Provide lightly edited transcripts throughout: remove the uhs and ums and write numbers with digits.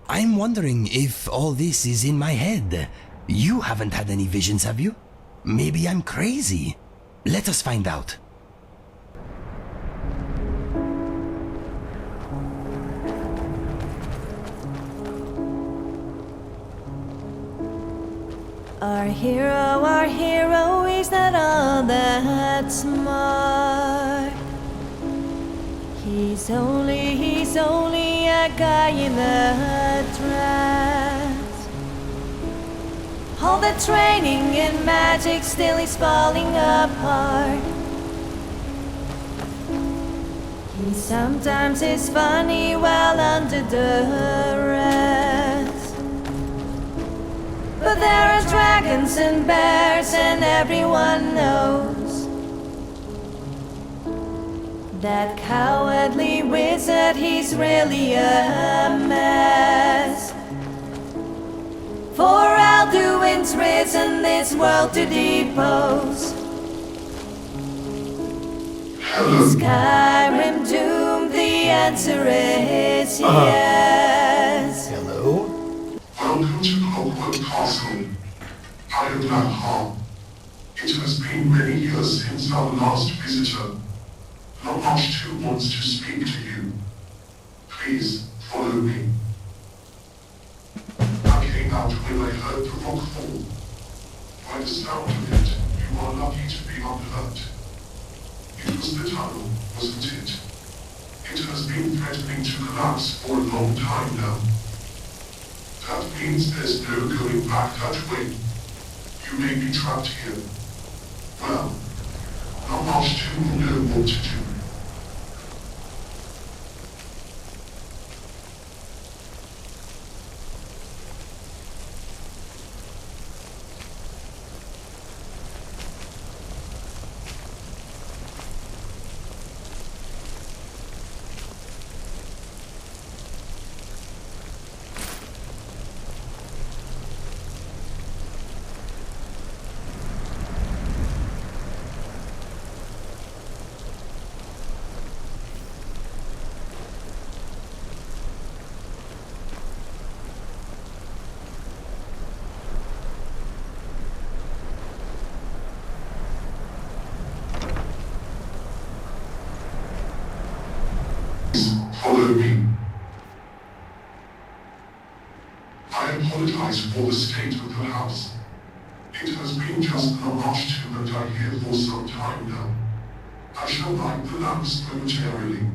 I'm wondering if all this is in my head. You haven't had any visions, have you? Maybe I'm crazy. Let us find out. Our hero is not all that smart. He's only a guy in a trance. All the training in magic still is falling apart. He sometimes is funny while under duress. But there are dragons and bears and everyone knows that cowardly wizard, he's really a mess. For Alduin's risen this world to depose. Is Skyrim doomed? The answer is yes. Hello? Welcome to Clockwork Castle. I am Rigmor. It has been many years since our last visitor. Not too wants to speak to you. Please follow me. I came out when I heard the rock fall. By the sound of it, you are lucky to be unhurt. It was the tunnel, wasn't it? It has been threatening to collapse for a long time now. That means there's no going back that way. You may be trapped here. Well, not two will know what to do. Follow me. I apologize for the state of the house. It has been just a rush to and I here for some time now. I shall light the lamps momentarily.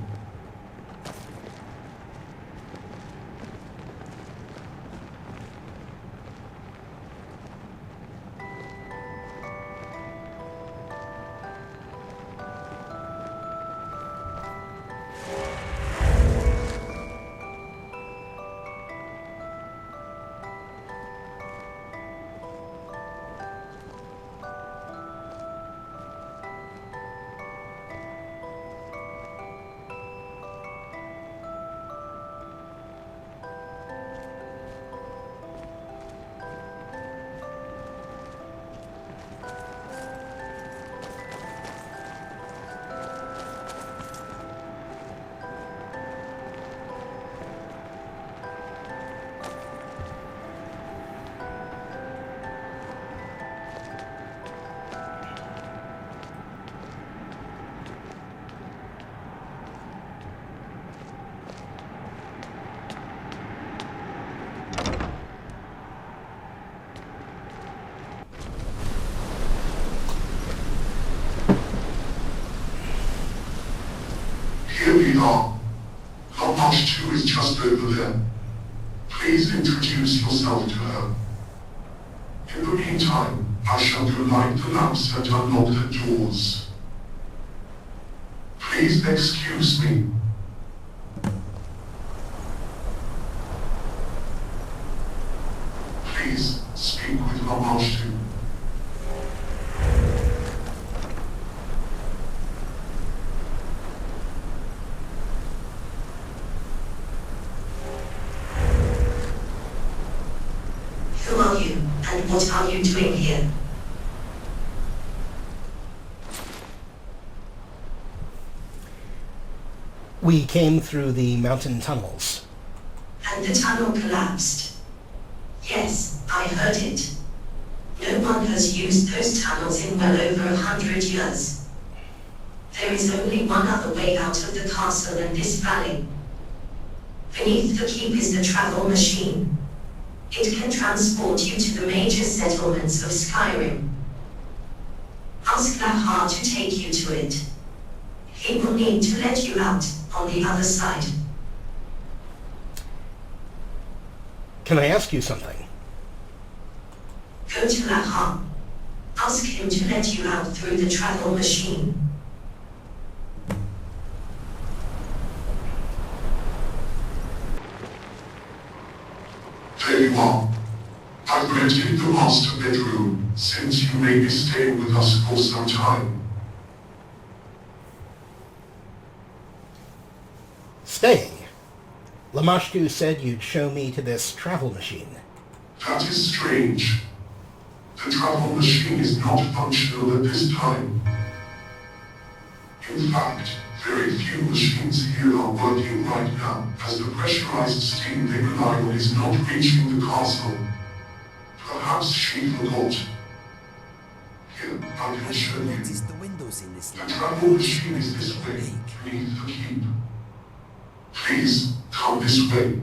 Here we are. Lodge 2 is just over there. Please introduce yourself to her. In the meantime, I shall go light the lamps and unlock the doors. Please excuse me. Please speak with Lodge 2. Who are you, and what are you doing here? We came through the mountain tunnels. and the tunnel collapsed. Yes, I heard it. No one has used those tunnels in well over 100 years. There is only one other way out of the castle and this valley. Beneath the keep is the travel machine. It can transport you to the major settlements of Skyrim. Ask Lahar to take you to it. He will need to let you out on the other side. Can I ask you something? Go to Lahar. Ask him to let you out through the travel machine. There you are. I've rented the master bedroom, since you may be staying with us for some time. Staying? Lamashtu said you'd show me to this travel machine. That is strange. The travel machine is not functional at this time. In fact, very few machines here are working right now, as the pressurized steam they rely on is not reaching the castle. Perhaps she forgot. Here, I can show you. Notice the windows in this The travel machine is this way, beneath the keep. Please, come this way.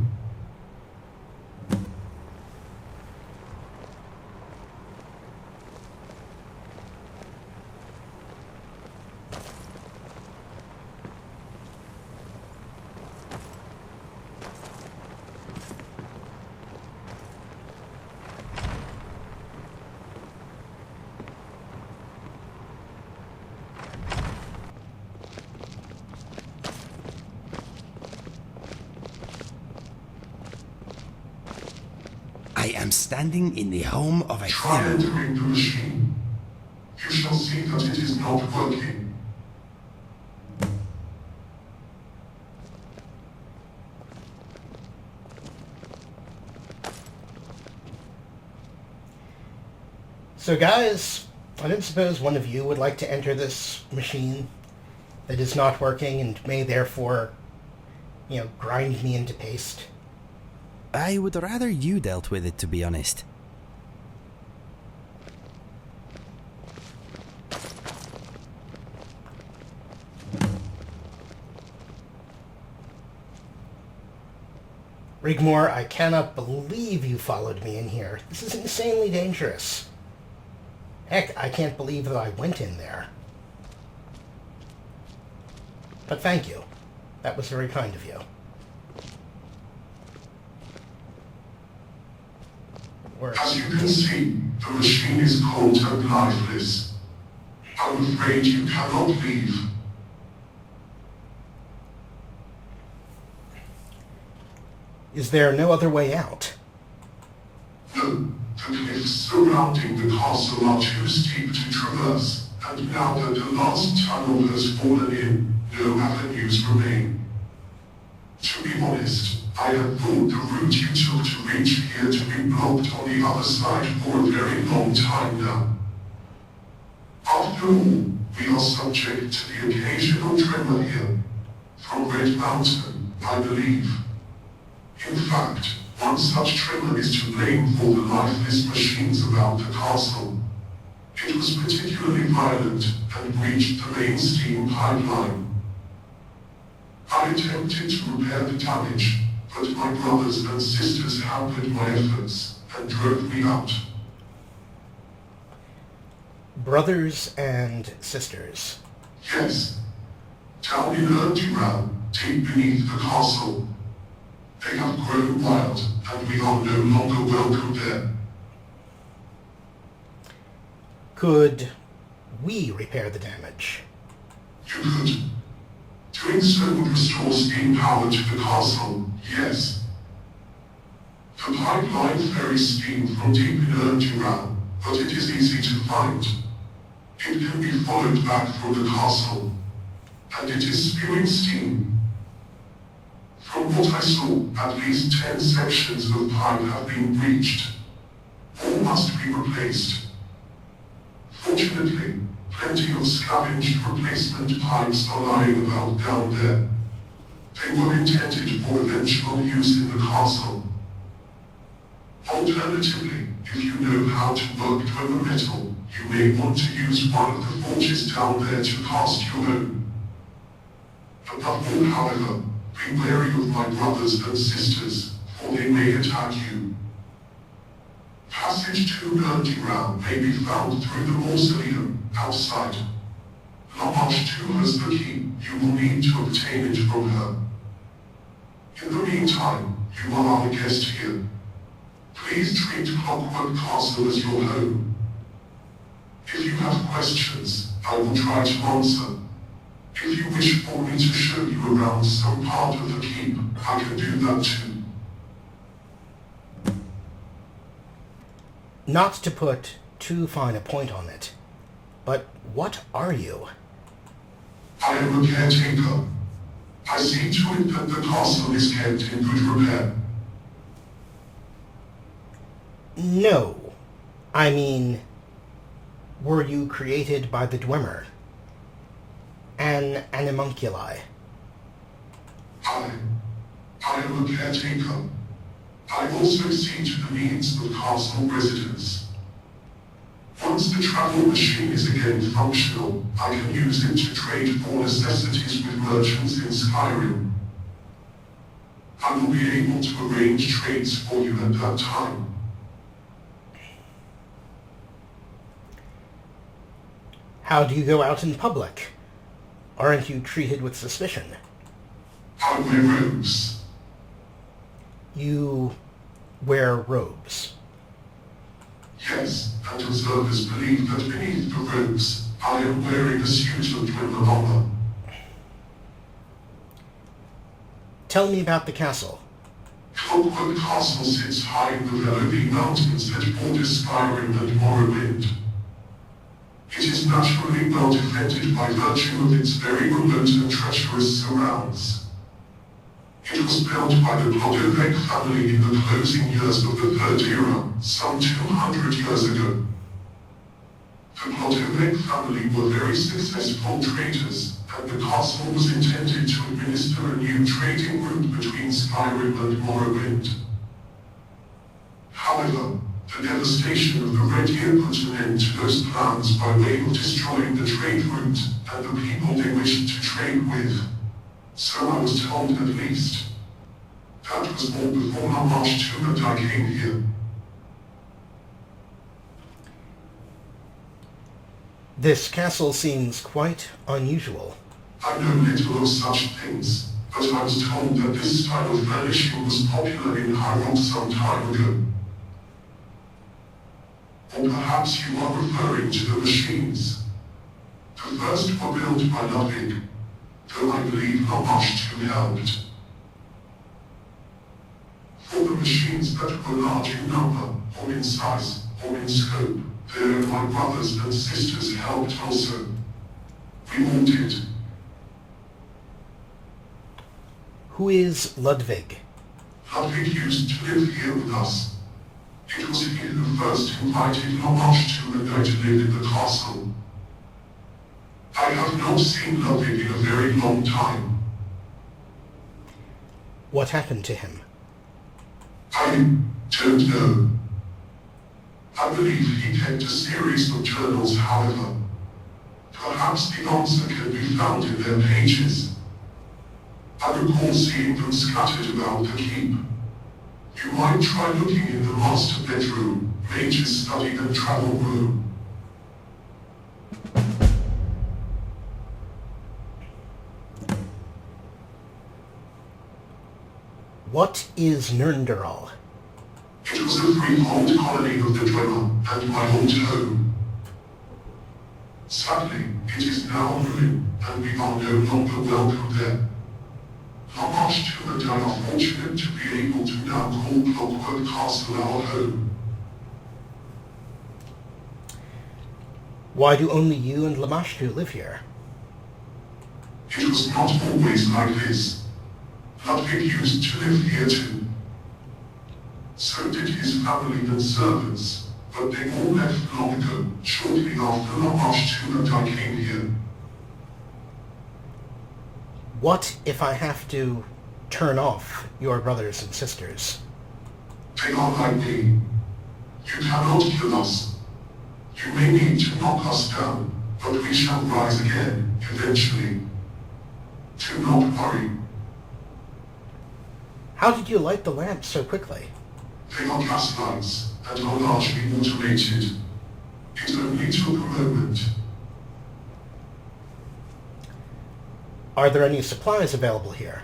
I am standing in the home of a Try hero. entering the machine. You shall see that it is not working. So guys, I don't suppose one of you would like to enter this machine that is not working and may therefore, grind me into paste. I would rather you dealt with it, to be honest. Rigmor, I cannot believe you followed me in here. This is insanely dangerous. Heck, I can't believe that I went in there. But thank you. That was very kind of you. As you can see, the machine is cold and lifeless. I'm afraid you cannot leave. Is there no other way out? No, the cliffs surrounding the castle are too steep to traverse, and now that the last tunnel has fallen in, no avenues remain. To be honest, I had thought the route you took to reach here to be blocked on the other side for a very long time now. After all, we are subject to the occasional tremor here, from Red Mountain, I believe. In fact, one such tremor is to blame for the lifeless machines about the castle. It was particularly violent and breached the main steam pipeline. I attempted to repair the damage, but my brothers and sisters hampered my efforts and drove me out. Brothers and sisters. Yes, down in Erduran, deep beneath the castle. They have grown wild, and we are no longer welcome there. Could we repair the damage? You could. Doing so would restore steam power to the castle, yes. The pipeline ferries steam from deep in Erduran, but it is easy to find. It can be followed back from the castle, and it is spewing steam. From what I saw, at least 10 sections of pipe have been breached. All must be replaced. Fortunately, plenty of scavenged replacement pipes are lying about down there. They were intended for eventual use in the castle. Alternatively, if you know how to work Dwemer metal, you may want to use one of the forges down there to cast your own. Above all, however, be wary of my brothers and sisters, for they may attack you. Passage to Gurdiram may be found through the mausoleum outside. Lamash too has the key. You will need to obtain it from her. In the meantime, you are our guest here. Please treat Clockwork Castle as your home. If you have questions, I will try to answer. If you wish for me to show you around some part of the keep, I can do that too. Not to put too fine a point on it, but what are you? I am a caretaker. I see to it that the castle is kept in good repair. No. I mean, were you created by the Dwemer? An animunculi? I am a caretaker. I also see to the needs of castle residents. Once the travel machine is again functional, I can use it to trade for necessities with merchants in Skyrim. I will be able to arrange trades for you at that time. How do you go out in public? Aren't you treated with suspicion? I wear robes. You wear robes. Yes, and observers believe that beneath the robes, I am wearing a suit of Dwemer armor. Tell me about the castle. Clockwork Castle sits high in the Velody Mountains that border Skyrim and Morrowloot. It is naturally well defended by virtue of its very remote and treacherous surrounds. It was built by the Clockwork family in the closing years of the Third Era, some 200 years ago. The Clockwork family were very successful traders, and the castle was intended to administer a new trading route between Skyrim and Morrowind. However, the devastation of the Red Year put an end to those plans by way of destroying the trade route and the people they wished to trade with. So I was told, at least. That was all before Lamash too and I came here. This castle seems quite unusual. I know little of such things, but I was told that this style of furnishing was popular in Hyrule some time ago. Or perhaps you are referring to the machines. The first were built by Ludwig, though I believe Lamash too helped. For the machines that were large in number, or in size, or in scope, there my brothers and sisters helped also. We all did. Who is Ludwig? Ludwig used to live here with us. It was he who first invited Lamash to and I to live in the castle. I have not seen Ludwig in a very long time. What happened to him? I don't know. I believe he kept a series of journals, however. Perhaps the answer can be found in their pages. I recall seeing them scattered about the keep. You might try looking in the master bedroom, mage's study and travel room. What is Nernderal? It was a freehold colony of the Dwemer and my old home. Sadly, it is now ruined and we are no longer welcome there. Lamash too and I are fortunate to be able to now call Clockwork Castle our home. Why do only you and Lamashtu live here? It was not always like this. Ludwig used to live here too. So did his family and servants, but they all left long ago, shortly after Lamash too and I came here. What if I have to turn off your brothers and sisters? They are like me. You cannot kill us. You may need to knock us down, but we shall rise again, eventually. Do not worry. How did you light the lamp so quickly? They are gas lights and are largely automated. It only took a moment. Are there any supplies available here?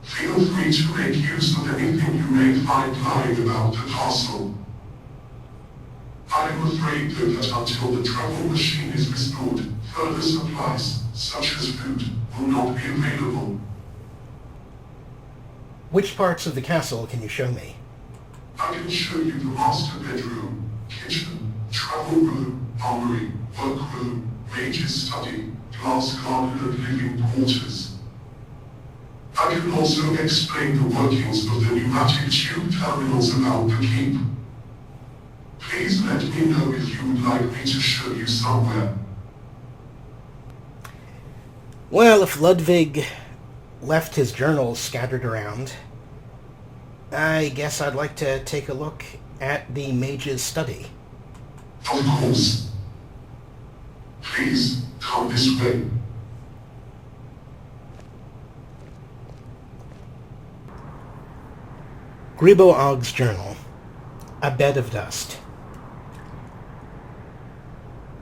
Feel free to make use of anything you may find lying about the castle. I am afraid though that until the travel machine is restored, further supplies, such as food, will not be available. Which parts of the castle can you show me? I can show you the master bedroom, kitchen, travel room, armory, workroom, mage's study, glass garden and living quarters. I can also explain the workings of the pneumatic tube terminals about the keep. Please let me know if you would like me to show you somewhere. Well, if Ludwig left his journals scattered around, I guess I'd like to take a look at the mage's study. Of course. Please, come this way. Greebo Ogg's journal. A bed of dust.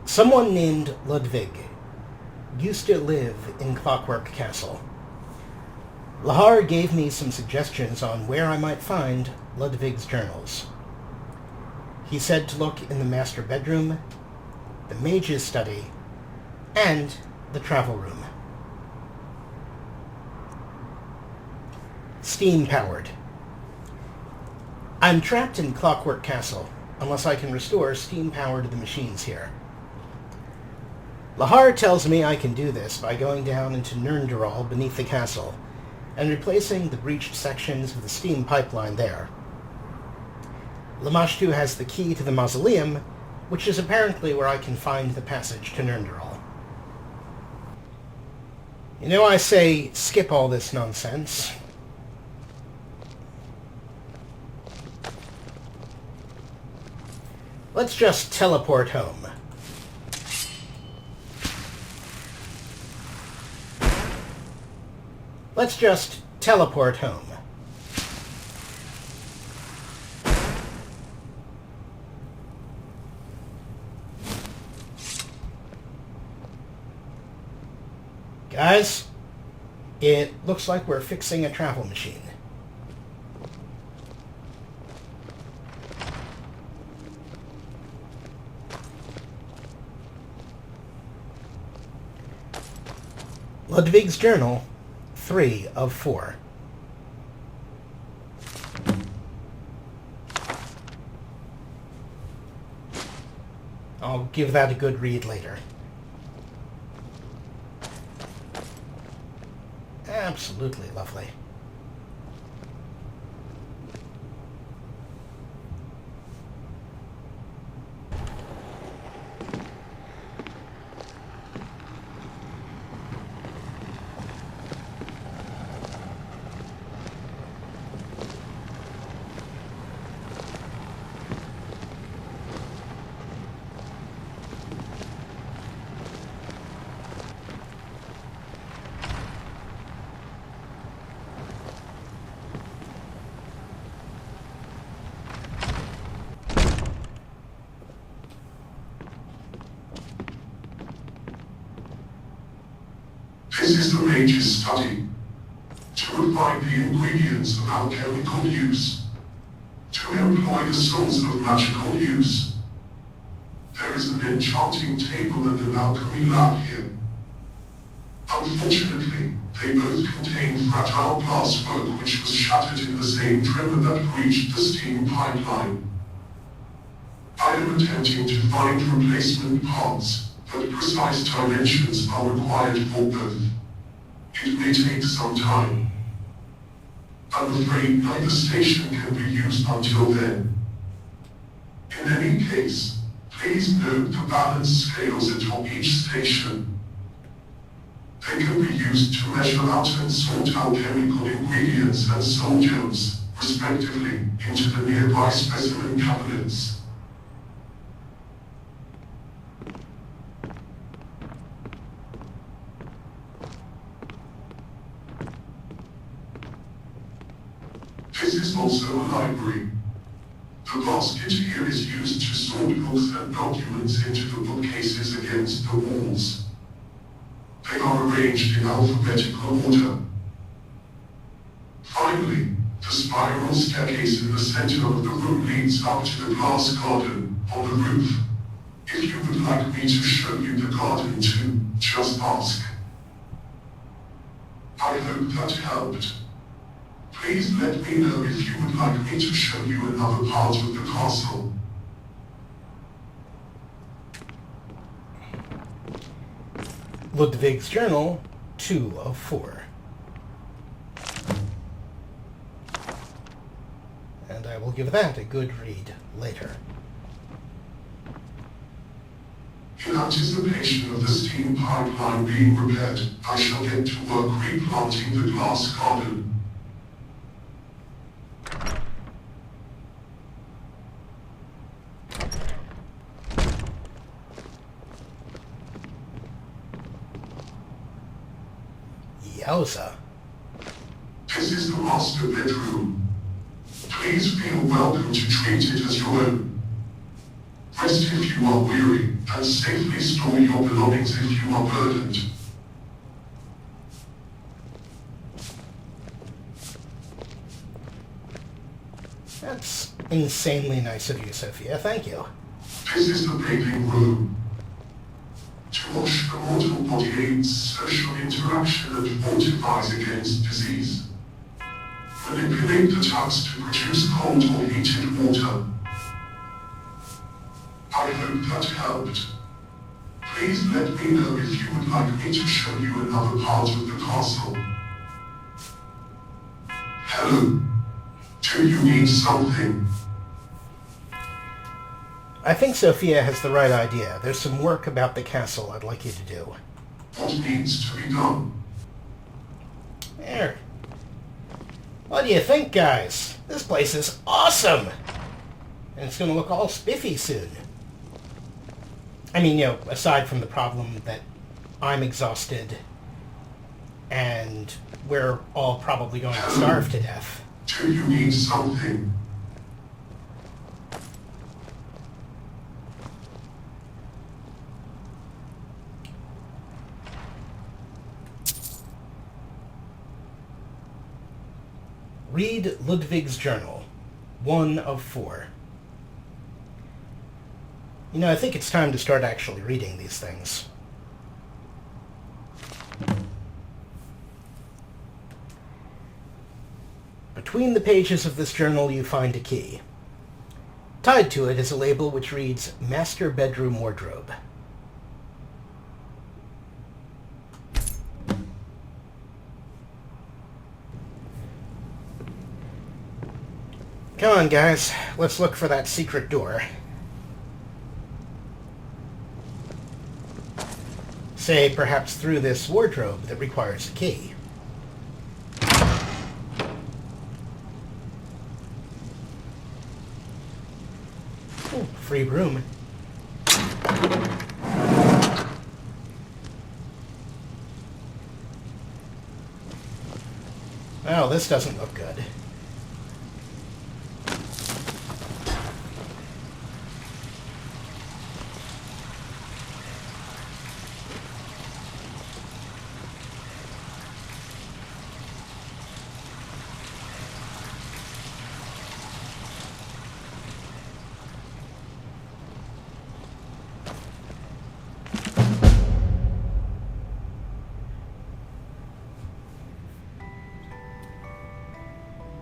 Someone named Ludwig used to live in Clockwork Castle. Lahar gave me some suggestions on where I might find Ludwig's journals. He said to look in the master bedroom, the mage's study, and the travel room. Steam-powered. I'm trapped in Clockwork Castle, unless I can restore steam power to the machines here. Lahar tells me I can do this by going down into Nirndaral beneath the castle, and replacing the breached sections of the steam pipeline there. Lamashtu has the key to the mausoleum, which is apparently where I can find the passage to Nirndaral. You know, I say skip all this nonsense. Let's just teleport home. Let's just teleport home. Guys, it looks like we're fixing a travel machine. Ludwig's journal, 3 of 4. I'll give that a good read later. Absolutely lovely. This is the mage's study. To refine the ingredients of alchemical use. To employ the souls of magical use. There is an enchanting table and an alchemy lab here. Unfortunately, they both contain fragile glasswork which was shattered in the same tremor that breached the steam pipeline. I am attempting to find replacement parts, but precise dimensions are required for both. It may take some time. I'm afraid neither station can be used until then. In any case, please note the balance scales atop each station. They can be used to measure out and sort out chemical ingredients and soul gems, respectively, into the nearby specimen cabinets. This is also a library. The basket here is used to sort books and documents into the bookcases against the walls. They are arranged in alphabetical order. Finally, the spiral staircase in the center of the room leads up to the glass garden on the roof. If you would like me to show you the garden too, just ask. I hope that helped. Please let me know if you would like me to show you another part of the castle. Ludwig's Journal, 2 of 4. And I will give that a good read later. In anticipation of the steam pipeline being repaired, I shall get to work replanting the glass garden. Yowza. This is the master bedroom. Please feel welcome to treat it as your own. Rest if you are weary, and safely store your belongings if you are burdened. That's insanely nice of you, Sofia. Thank you. This is the bathing room. To wash the mortal body aids social interaction and fortifies against disease. Manipulate the tubs to produce cold or heated water. I hope that helped. Please let me know if you would like me to show you another part of the castle. Hello. Do you need something? I think Sofia has the right idea. There's some work about the castle I'd like you to do. What needs to be done? There. What do you think, guys? This place is awesome! And it's going to look all spiffy soon. I mean, you know, aside from the problem that I'm exhausted and we're all probably going to starve to death. Do you need something? Read Ludwig's Journal, 1 of 4. You know, I think it's time to start actually reading these things. Between the pages of this journal you find a key. Tied to it is a label which reads Master Bedroom Wardrobe. Come on, guys. Let's look for that secret door. Say, perhaps through this wardrobe that requires a key. Ooh, free broom. Well, this doesn't look good.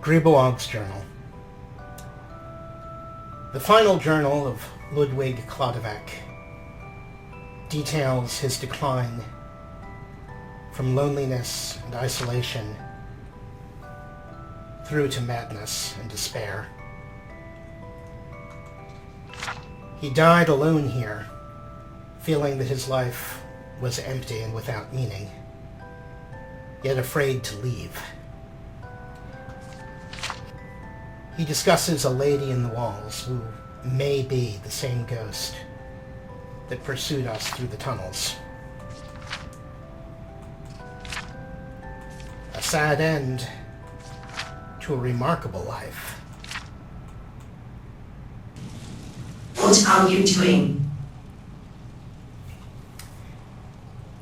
Greebo's Journal. The final journal of Ludwig Clodovak details his decline from loneliness and isolation through to madness and despair. He died alone here, feeling that his life was empty and without meaning. yet afraid to leave. He discusses a lady in the walls who may be the same ghost that pursued us through the tunnels. A sad end to a remarkable life. What are you doing?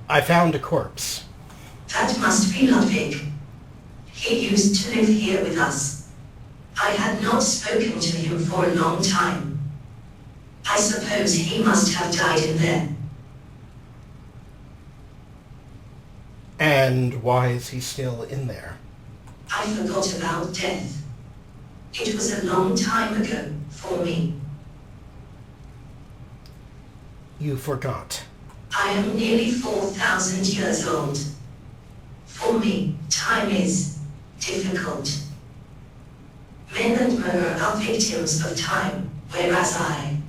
I found a corpse. That must be Ludwig. He used to live here with us. I had not spoken to him for a long time. I suppose he must have died in there. And why is he still in there? I forgot about death. It was a long time ago for me. You forgot. I am nearly 4,000 years old. For me, time is difficult. Men and Mer are victims of time, whereas I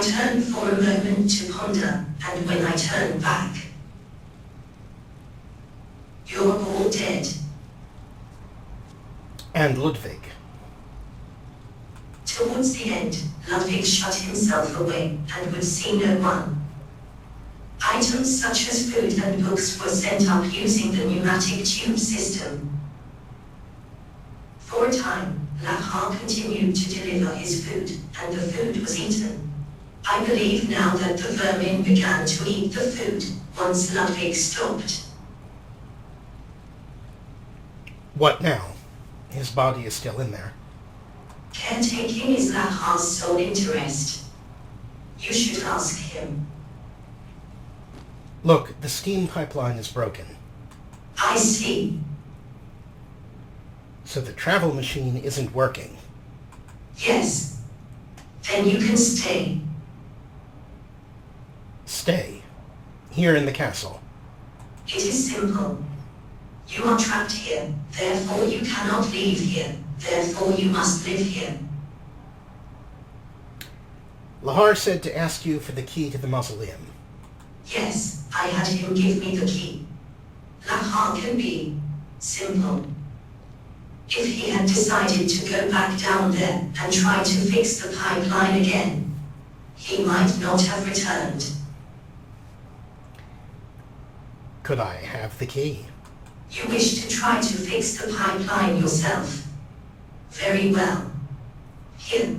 turn for a moment to ponder, and when I turn back, you're all dead. And Ludwig. Towards the end, Ludwig shut himself away and would see no one. Items such as food and books were sent up using the pneumatic tube system. For a time, Lahar continued to deliver his food, and the food was eaten. I believe now that the vermin began to eat the food once Ludwig stopped. What now? His body is still in there. Caretaking is Lahar's sole interest. You should ask him. Look, the steam pipeline is broken. I see. So the travel machine isn't working. Yes. Then you can stay. Stay. Here in the castle. It is simple. You are trapped here, therefore you cannot leave here, therefore you must live here. Lahar said to ask you for the key to the mausoleum. Yes, I had him give me the key. Lahar can be simple. If he had decided to go back down there and try to fix the pipeline again, he might not have returned. Could I have the key? You wish to try to fix the pipeline yourself. Very well. Here.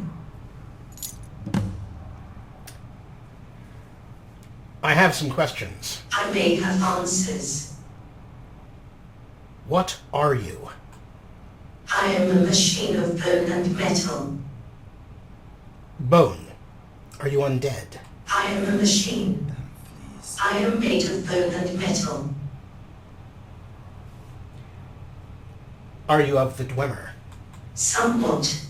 I have some questions. I may have answers. What are you? I am a machine of bone and metal. Bone. Are you undead? I am a machine. I am made of bone and metal. Are you of the Dwemer? Somewhat.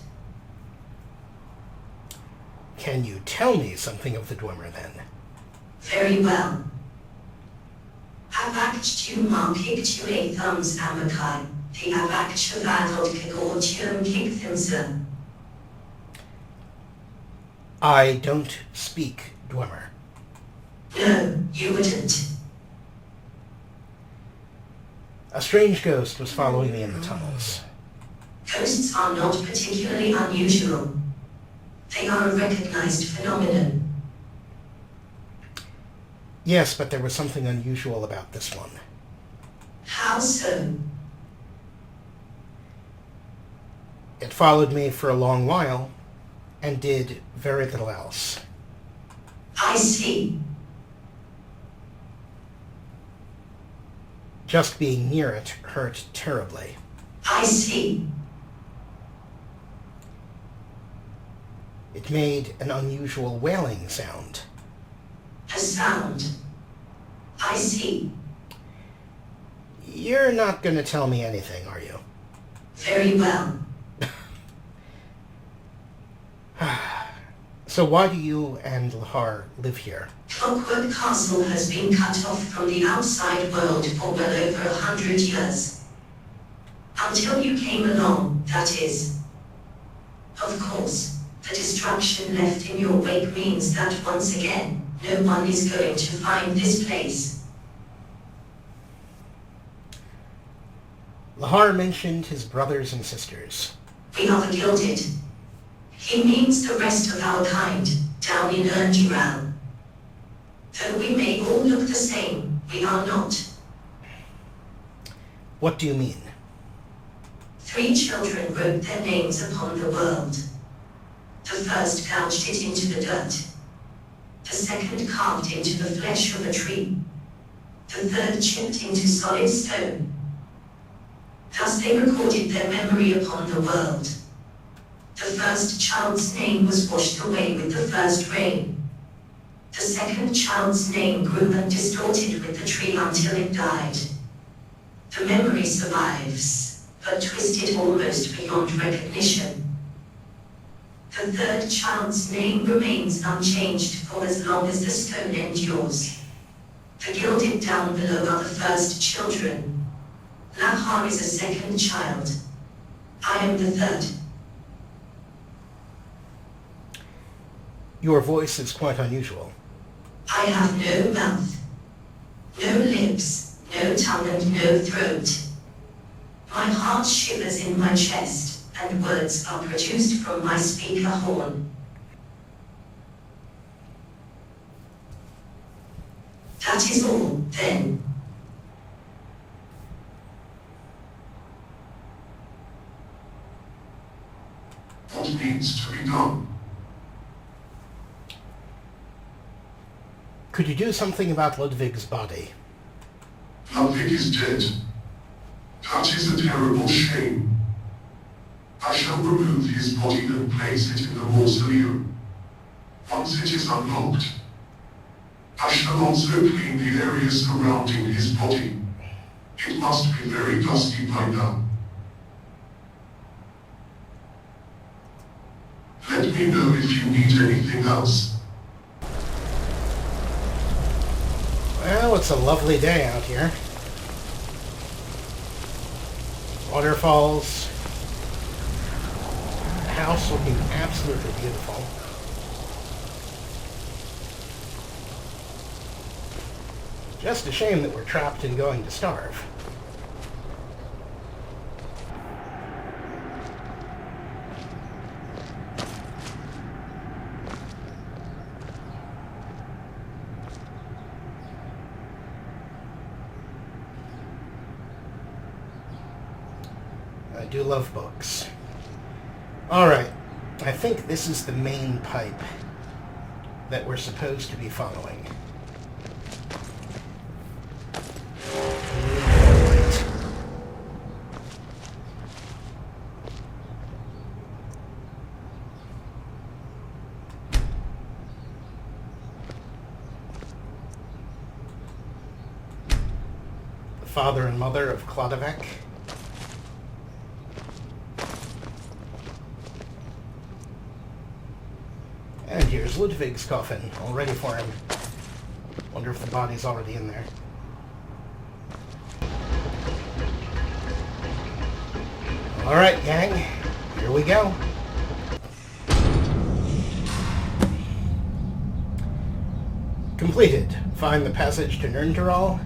Can you tell me something of the Dwemer then? Very well. Abactu markictu a thumbs amakai, the abactu vadod kagortium kickthamsa. I don't speak Dwemer. No, you wouldn't. A strange ghost was following me in the tunnels. Ghosts are not particularly unusual. They are a recognized phenomenon. Yes, but there was something unusual about this one. How so? It followed me for a long while and did very little else. I see. Just being near it hurt terribly. I see. It made an unusual wailing sound. A sound. I see. You're not going to tell me anything, are you? Very well. So why do you and Lahar live here? Clockwork Castle has been cut off from the outside world for well over 100 years. Until you came along, that is. Of course, the destruction left in your wake means that once again, no one is going to find this place. Lahar mentioned his brothers and sisters. We are the Gilded. He means the rest of our kind, down in Urndural. Though we may all look the same, we are not. What do you mean? 3 children wrote their names upon the world. The first gouged it into the dirt. The second carved into the flesh of a tree. The third chipped into solid stone. Thus they recorded their memory upon the world. The first child's name was washed away with the first rain. The second child's name grew and distorted with the tree until it died. The memory survives, but twisted almost beyond recognition. The third child's name remains unchanged for as long as the stone endures. The Gilded down below are the first children. Lahar is a second child. I am the third. Your voice is quite unusual. I have no mouth, no lips, no tongue and no throat. My heart shivers in my chest, and words are produced from my speaker horn. That is all, then. What needs to be done? Could you do something about Ludwig's body? Ludwig is dead. That is a terrible shame. I shall remove his body and place it in the mausoleum. Once it is unlocked, I shall also clean the areas surrounding his body. It must be very dusty by now. Let me know if you need anything else. Well, it's a lovely day out here. Waterfalls. The house looking absolutely beautiful. Just a shame that we're trapped and going to starve. I do love books. Alright, I think this is the main pipe that we're supposed to be following. The father and mother of Clodovec. And here's Ludwig's coffin, all ready for him. Wonder if the body's already in there. Alright, gang. Here we go. Completed. Find the passage to Nernteral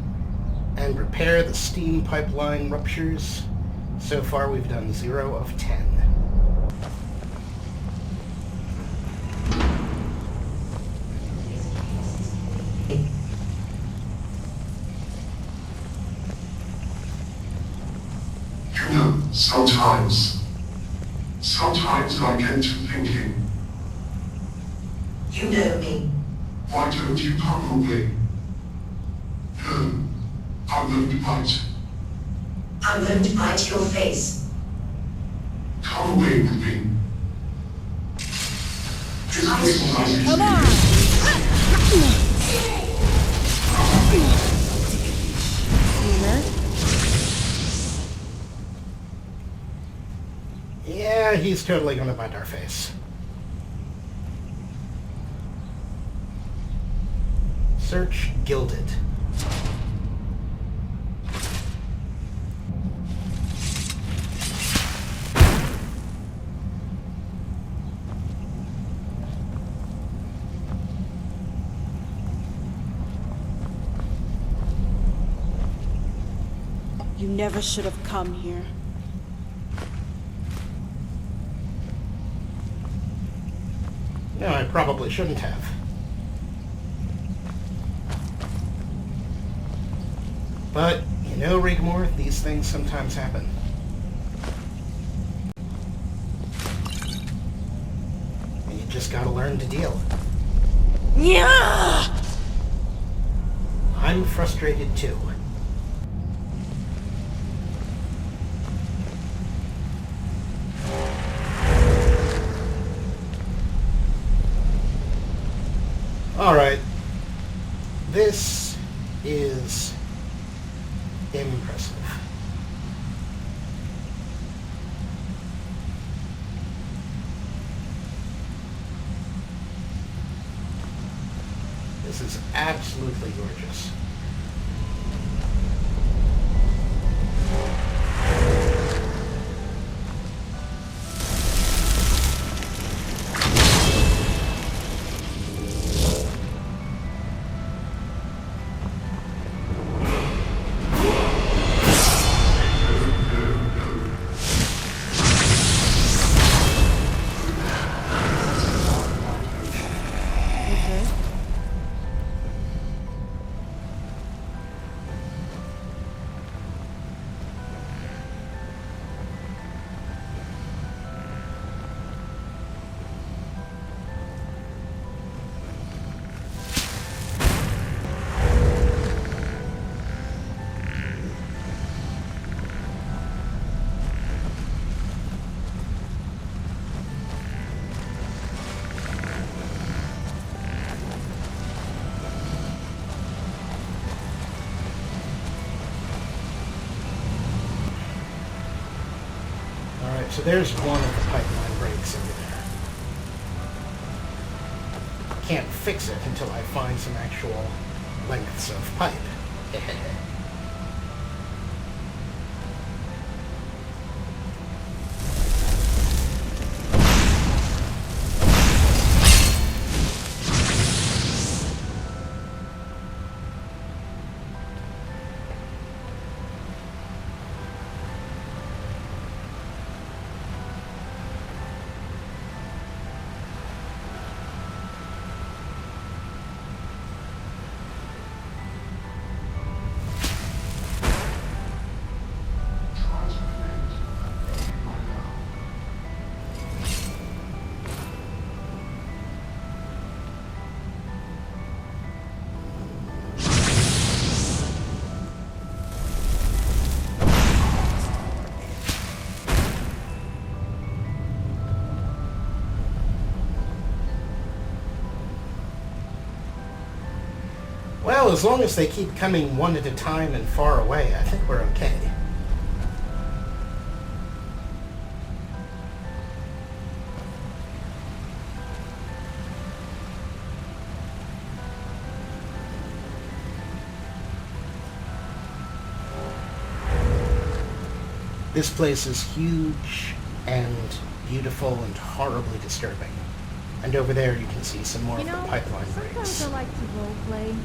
and repair the steam pipeline ruptures. So far we've done 0 of 10. Sometimes I get to thinking, You know me. why don't you come away? No, I won't bite. I won't bite your face. Come away with me. Come on! Yeah, he's totally gonna bite our face. Search Gilded. You never should have come here. No, I probably shouldn't have. But, you know, Rigmor, these things sometimes happen. And you just gotta learn to deal. Yeah! I'm frustrated too. Alright. This is impressive. This is absolutely gorgeous. So there's one of the pipeline breaks over there. Can't fix it until I find some actual lengths of pipe. Well, as long as they keep coming one at a time and far away, I think we're okay. This place is huge and beautiful and horribly disturbing. And over there you can see some more of the pipeline sometimes breaks. I like to roleplay.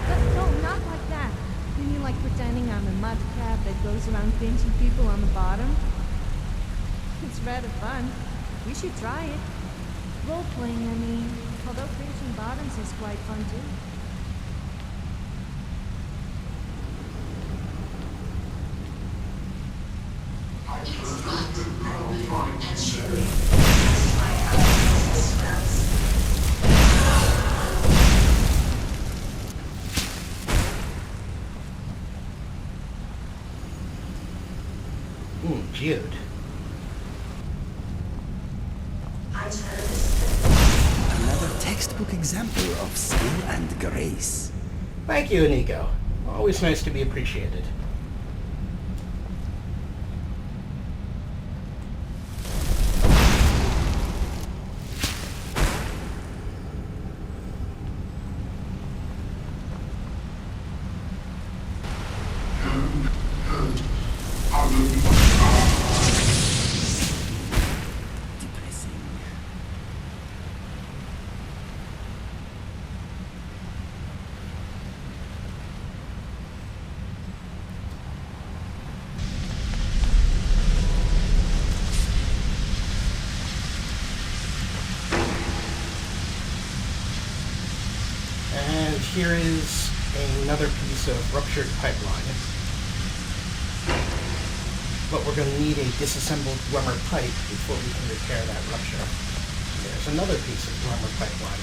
But no, not like that. You mean like pretending I'm a mudcrab that goes around pinching people on the bottom? It's rather fun. We should try it. Roleplaying, I mean. Although pinching bottoms is quite fun too. Jude. Another textbook example of skill and grace. Thank you, Inigo. Always nice to be appreciated. here is another piece of ruptured pipeline. But we're going to need a disassembled Dwemer pipe before we can repair that rupture. There's another piece of Dwemer pipeline.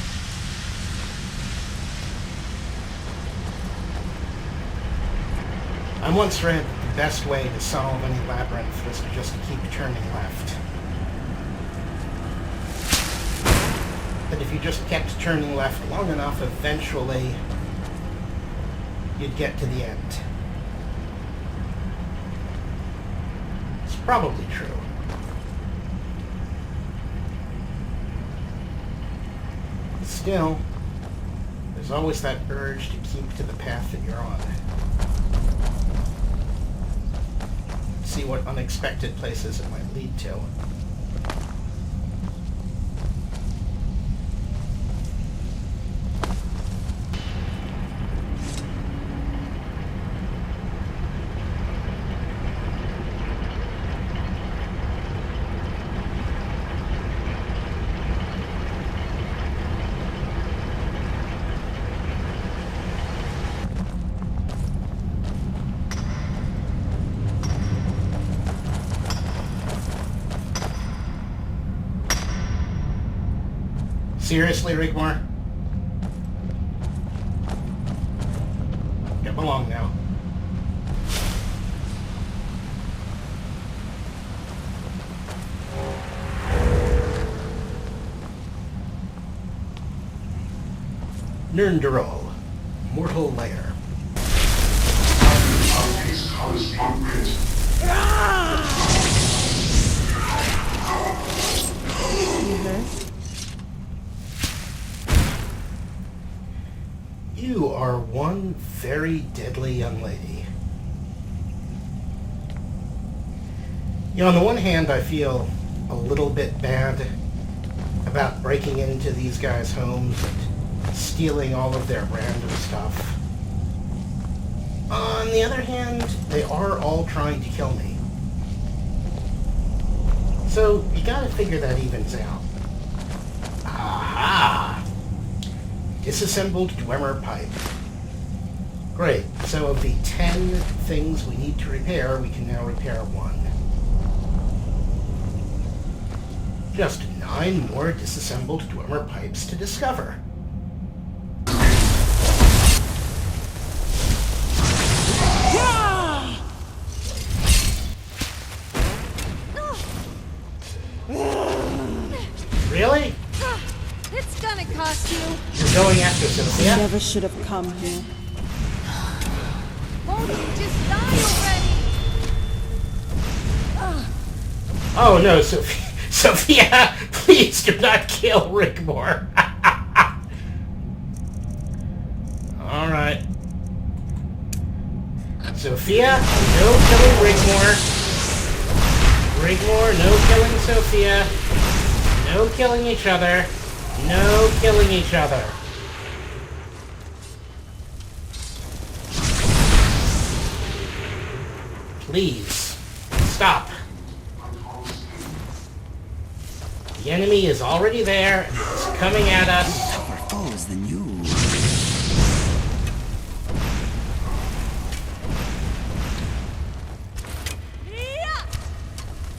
I once read that the best way to solve any labyrinth was to just keep turning left. That if you just kept turning left long enough, eventually you'd get to the end. It's probably true. Still, there's always that urge to keep to the path that you're on. See what unexpected places it might lead to. Seriously, Rigmor? Come along now. Nernderol, Mortal Lair. Our piece covers blueprint. You are one very deadly young lady. You know, on the one hand, I feel a little bit bad about breaking into these guys' homes and stealing all of their random stuff. On the other hand, they are all trying to kill me. So, you gotta figure that evens out. Aha! Disassembled Dwemer pipe. Great. So of the 10 things we need to repair, we can now repair 1. Just 9 more disassembled Dwemer pipes to discover. Really? It's gonna cost you. You're going after Sofia? I never should have come here. Won't you just die already? Oh no, Sofia, please do not kill Rigmor. Alright. Sofia, no killing Rigmor. Rigmor, no killing Sofia. No killing each other. No killing each other. Please, stop. The enemy is already there and it's coming at us. Tougher foes than you.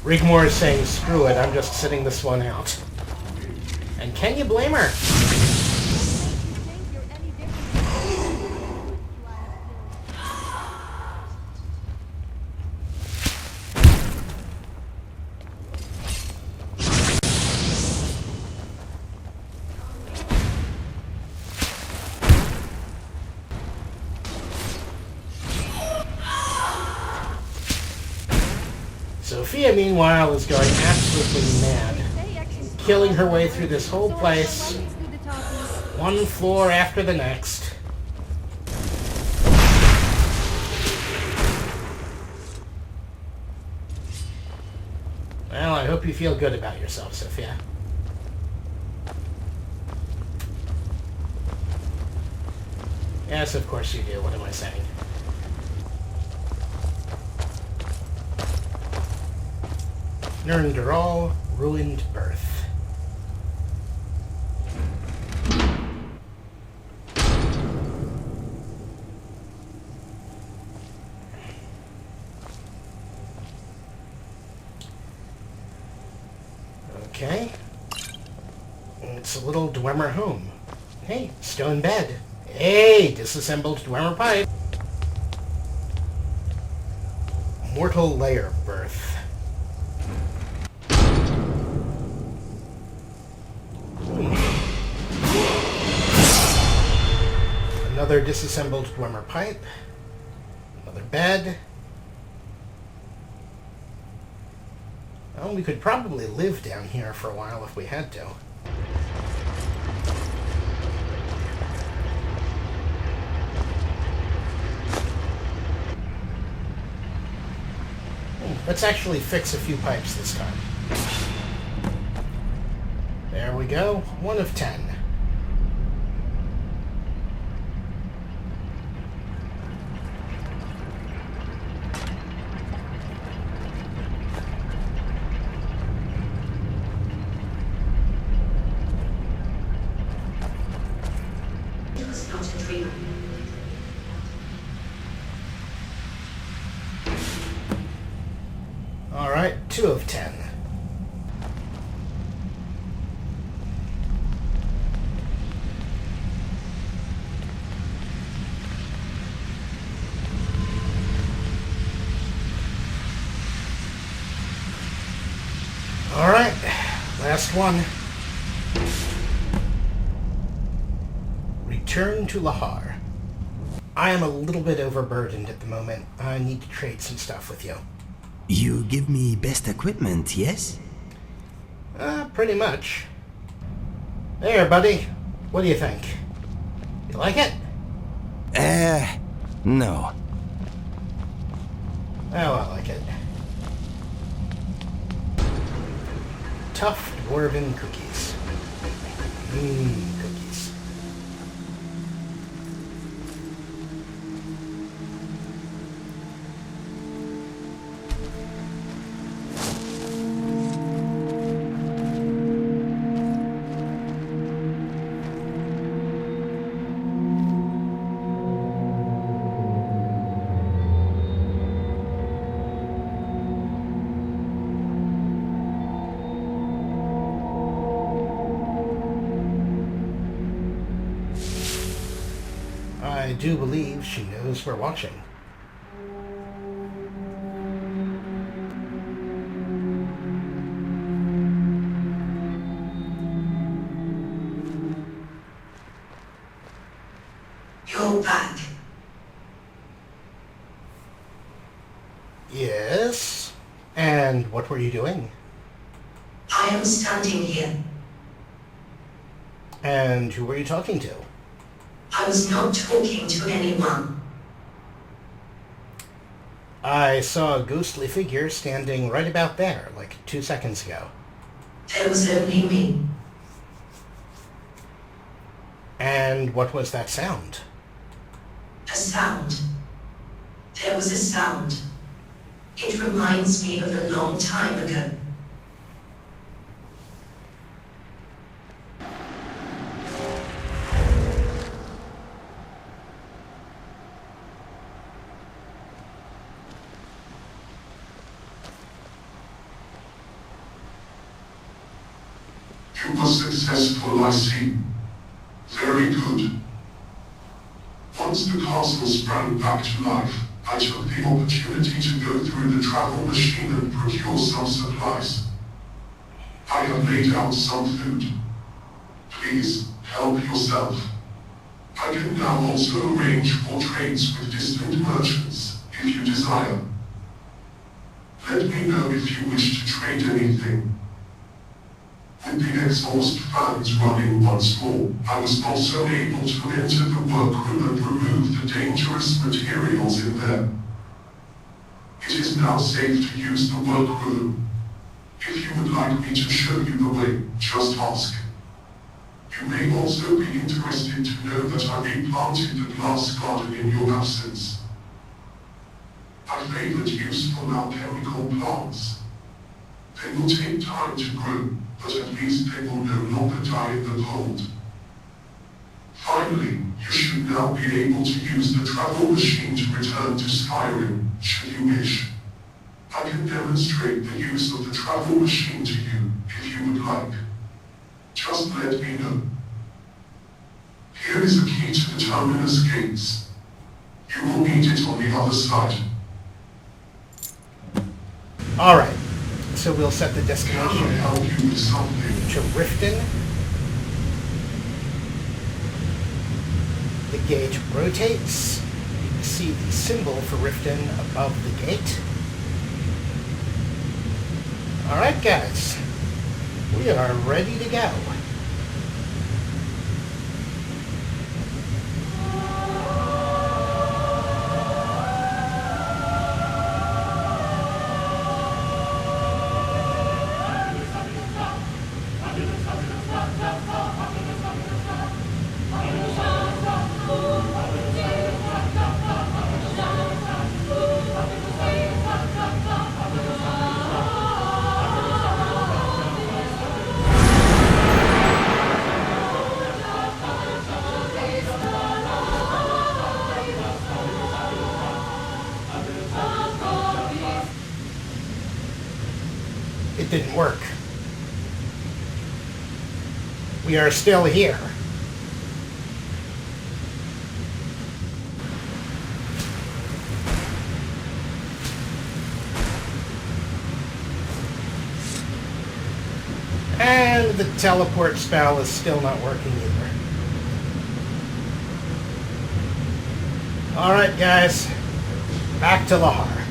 Rigmor is saying, screw it, I'm just sitting this one out. And can you blame her? Sofia, meanwhile, is going absolutely mad. Killing her way through this whole place, one floor after the next. Well, I hope you feel good about yourself, Sofia. Yes, of course you do. What am I saying? Nernderol, Ruined Birth. Okay. It's a little Dwemer home. Hey, stone bed. Hey, disassembled Dwemer pipe. Mortal layer birth. Another disassembled Dwemer pipe. Another bed. Well, we could probably live down here for a while if we had to. Let's actually fix a few pipes this time. There we go. 1 of 10. It was not a dream. Alright, 2 of 10. Alright, last one. Return to Lahar. I am a little bit overburdened at the moment. I need to trade some stuff with you. You give me best equipment, yes? Pretty much. There, buddy. What do you think? You like it? No. Oh, I like it. Tough dwarven cookies. Cookies. I do believe she knows we're watching. You're back. Yes? And what were you doing? I am standing here. And who were you talking to? I was not talking to anyone. I saw a ghostly figure standing right about there, like 2 seconds ago. There was only me. And what was that sound? A sound. There was a sound. It reminds me of a long time ago. You were successful, I see. Very good. Once the castle sprang back to life, I took the opportunity to go through the travel machine and procure some supplies. I have laid out some food. Please, help yourself. I can now also arrange for trades with distant merchants, if you desire. Let me know if you wish to trade anything. With the exhaust fans running once more, I was also able to enter the workroom and remove the dangerous materials in there. It is now safe to use the workroom. If you would like me to show you the way, just ask. You may also be interested to know that I replanted the glass garden in your absence. I favored useful alchemical plants. They will take time to grow, but at least they will no longer die in the cold. Finally, you should now be able to use the travel machine to return to Skyrim, should you wish. I can demonstrate the use of the travel machine to you if you would like. Just let me know. Here is a key to the terminus gates. You will need it on the other side. Alright, so we'll set the Can I destination help you with something? to Riften. The gate rotates. You can see the symbol for Riften above the gate. Alright guys, we are ready to go. It didn't work. We are still here. And the teleport spell is still not working either. Alright guys, back to Lahar.